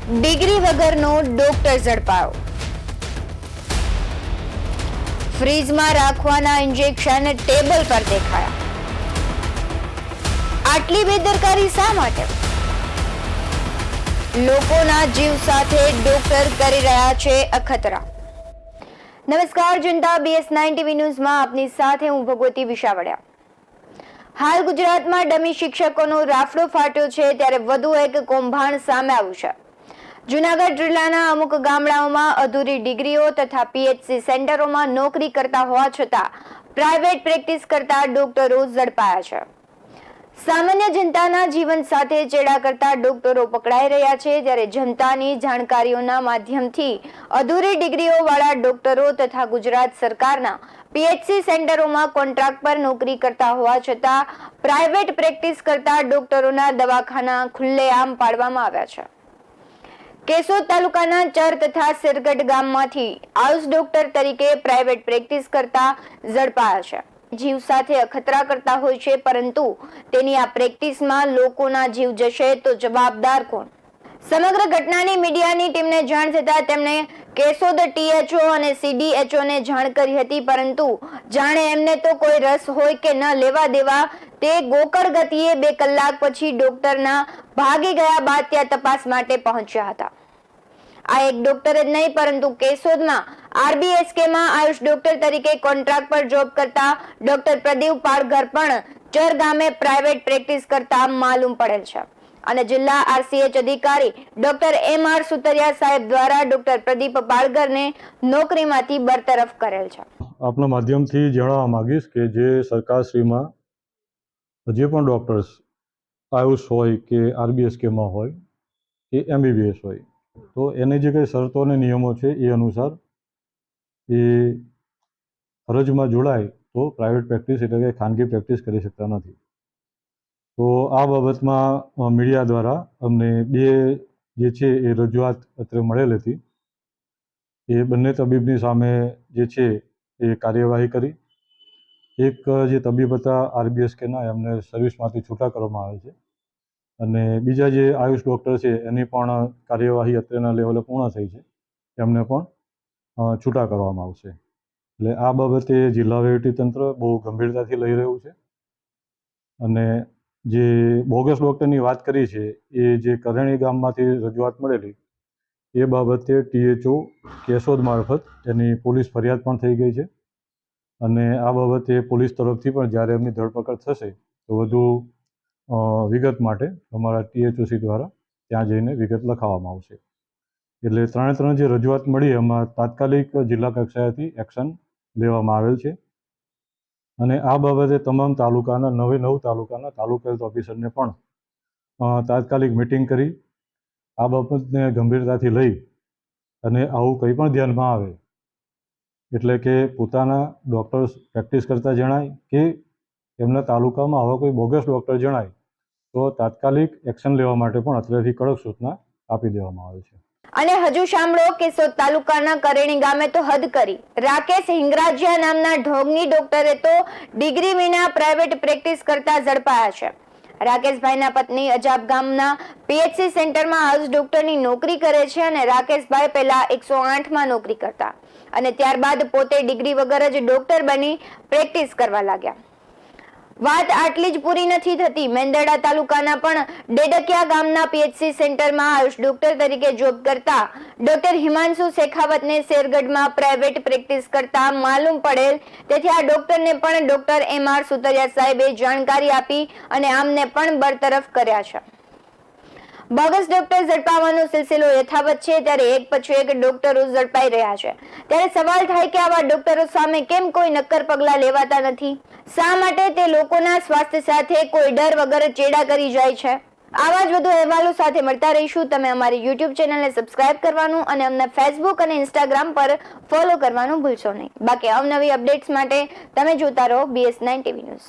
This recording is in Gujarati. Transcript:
ડિગ્રી વગરનો ડોક્ટર ઝડપાયો. ફ્રીજમાં રાખવાના ઇન્જેક્શન ટેબલ પર દેખાયા. આટલી બેદરકારી શા માટે? લોકોના જીવ સાથે ડોક્ટર કરી રહ્યા છે અખતરા. નમસ્કાર જનતા, BS9 TV ન્યૂઝમાં આપની સાથે હું ભગવતી વિશાવડિયા. હાલ ગુજરાતમાં ડમી શિક્ષકોનો રાફડો ફાટ્યો છે, ત્યારે વધુ એક કૌભાંડ સામે આવ્યું છે. જૂનાગઢ જિલ્લાના અમુક ગામડાઓમાં અધૂરી ડિગ્રીઓ તથા PHC સેન્ટરોમાં નોકરી કરતા હોવા છતાં પ્રાઇવેટ પ્રેક્ટિસ કરતા ડોક્ટરો ઝડપાયા છે. સામાન્ય જનતાના જીવન સાથે ચેડા કરતા ડોક્ટરો પકડાઈ રહ્યા છે, ત્યારે જનતાની જાણકારીઓના માધ્યમથી અધૂરી ડિગ્રીઓ વાળા ડોક્ટરો તથા ગુજરાત સરકારના PHC સેન્ટરોમાં કોન્ટ્રાક્ટ પર નોકરી કરતા હોવા છતાં પ્રાઇવેટ પ્રેક્ટિસ કરતા ડોક્ટરોના દવાખાના ખુલ્લેઆમ પાડવામાં આવ્યા છે. કેશોદ તાલુકાના ચર તથા સિરગઢ ગામમાંથી આયુષ ડોક્ટર તરીકે પ્રાઇવેટ પ્રેક્ટિસ કરતા ઝડપાયા છે. જીવ સાથે અખતરા કરતા હોય છે, પરંતુ તેની આ પ્રેક્ટિસમાં લોકોના જીવ જશે તો જવાબદાર કોણ? સમગ્ર ઘટનાની મીડિયાની ટીમને જાણ થતા તેમણે કેશોદ THO અને CDHO ને જાણ કરી હતી, પરંતુ જાણે એમને તો કોઈ રસ હોય કે ન લેવા દેવા તે ગોકળ ગતિએ 2 કલાક પછી ડોક્ટરના ભાગી ગયા બાદ ત્યાં તપાસ માટે પહોંચ્યા હતા. આ એક ડોક્ટર જ નહીં, પરંતુ કેશોદમાં RBSK માં આયુષ ડોક્ટર તરીકે કોન્ટ્રાક્ટ પર જોબ કરતા ડોક્ટર પ્રદીપ પાળઘર પણ ચર ગામે પ્રાઇવેટ પ્રેક્ટિસ કરતા માલુમ પડેલ છે. અને જિલ્લા RCH અધિકારી ડોક્ટર MR સુતરિયા સાહેબ દ્વારા ડોક્ટર પ્રદીપ પાળઘરને નોકરીમાંથી બરતરફ કરેલ છે. આપના માધ્યમથી જણાવવા માંગીશ કે જે સરકારશ્રીમાં જે પણ ડૉક્ટર્સ આયુષ હોય કે RBSK માં હોય કે MBBS હોય, તો એની જે કંઈ શરતો અને નિયમો છે એ અનુસાર એ ફરજમાં જોડાય તો પ્રાઇવેટ પ્રેક્ટિસ એટલે કે ખાનગી પ્રેક્ટિસ કરી શકતા નથી. તો આ બાબતમાં મીડિયા દ્વારા અમને 2 જે છે એ રજૂઆત અત્રે મળેલ હતી. એ બંને તબીબની સામે જે છે એ કાર્યવાહી કરી. એક જે તબીબ હતા RBSK ના, એમને સર્વિસમાંથી છૂટા કરવામાં આવે છે, અને બીજા જે આયુષ ડૉક્ટર છે એની પણ કાર્યવાહી અત્રેના લેવલે પૂર્ણ થઈ છે, એમને પણ છૂટા કરવામાં આવશે. એટલે આ બાબતે જિલ્લા વહીવટીતંત્ર બહુ ગંભીરતાથી લઈ રહ્યું છે. અને જે બોગસ ડૉક્ટરની વાત કરી છે, એ જે કરણી ગામમાંથી રજૂઆત મળેલી, એ બાબતે THO કેશોદ મારફત એની પોલીસ ફરિયાદ પણ થઈ ગઈ છે. અને આ બાબતે પોલીસ તરફથી પણ જ્યારે એમની ધરપકડ થશે તો વધુ વિગત માટે અમારા THOC દ્વારા ત્યાં જઈને વિગત લખાવવામાં આવશે. એટલે 3 જે રજૂઆત મળી એમાં તાત્કાલિક જિલ્લા કક્ષાએથી એક્શન લેવામાં આવેલ છે. અને આ બાબતે તમામ તાલુકાના 9 તાલુકાના તાલુકા હેલ્થ ઓફિસરને પણ તાત્કાલિક મિટિંગ કરી આ બાબતને ગંભીરતાથી લઈ અને આવું કંઈ પણ ધ્યાનમાં આવે એટલે કે પોતાના ડૉક્ટર્સ પ્રેક્ટિસ કરતા જણાય કે એમના તાલુકામાં આવા કોઈ બોગસ ડૉક્ટર જણાય તો તાત્કાલિક એક્શન લેવા માટે પણ અત્રેથી કડક સૂચના આપી દેવામાં આવે છે. અને હજુ સાંભળો, કેશોદ તાલુકાના કરેણી ગામે તો હદ કરી. રાકેશ હિંગરાજીયા નામના ઢોંગની ડોક્ટરે તો ડિગ્રી વિના પ્રાઇવેટ પ્રેક્ટિસ કરતા ઝડપાયા છે. રાકેશભાઈના પત્ની અજાબ ગામના PHC સેન્ટરમાં આયુષ ડોક્ટરની નોકરી કરે છે, અને રાકેશભાઈ પહેલા 108માં નોકરી કરતા અને ત્યારબાદ પોતે ડિગ્રી વગર જ ડોક્ટર બની પ્રેક્ટિસ કરવા લાગ્યા. વાત આટલી જ પૂરી નથી થતી. મેંદરડા તાલુકાના પણ ડેડકિયા ગામના PHC સેન્ટરમાં આયુષ ડોક્ટર તરીકે જોબ કરતા ડોક્ટર હિમાંશુ શેખાવતને શેરગઢમાં પ્રાઇવેટ પ્રેક્ટિસ કરતા માલુમ પડેલ, તેથી આ ડોક્ટરને પણ ડોક્ટર MR સુતરિયા સાહેબે જાણકારી આપી અને આમને પણ બરતરફ કર્યા છે. બોગસ ડોક્ટર ઝડપાવવાનો સિલસિલો યથાવત છે, ત્યારે એક પછી એક ડોક્ટરો ઝડપાઈ રહ્યા છે. ત્યારે સવાલ થાય કે આવા ડોક્ટરો સામે કેમ કોઈ નક્કર પગલાં લેવાતા નથી? શા માટે તે લોકોના સ્વાસ્થ્ય સાથે કોઈ ડર વગર ચેડા કરી જાય છે? આવા જ વધુ અહેવાલો સાથે મળતા રહીશું. તમે અમારી YouTube ચેનલને સબસ્ક્રાઇબ કરવાનું અને અમને Facebook અને Instagram પર ફોલો કરવાનું ભૂલશો નહીં. બાકી અવનવી અપડેટ્સ માટે તમે જોતા રહો BS9 TV ન્યૂઝ.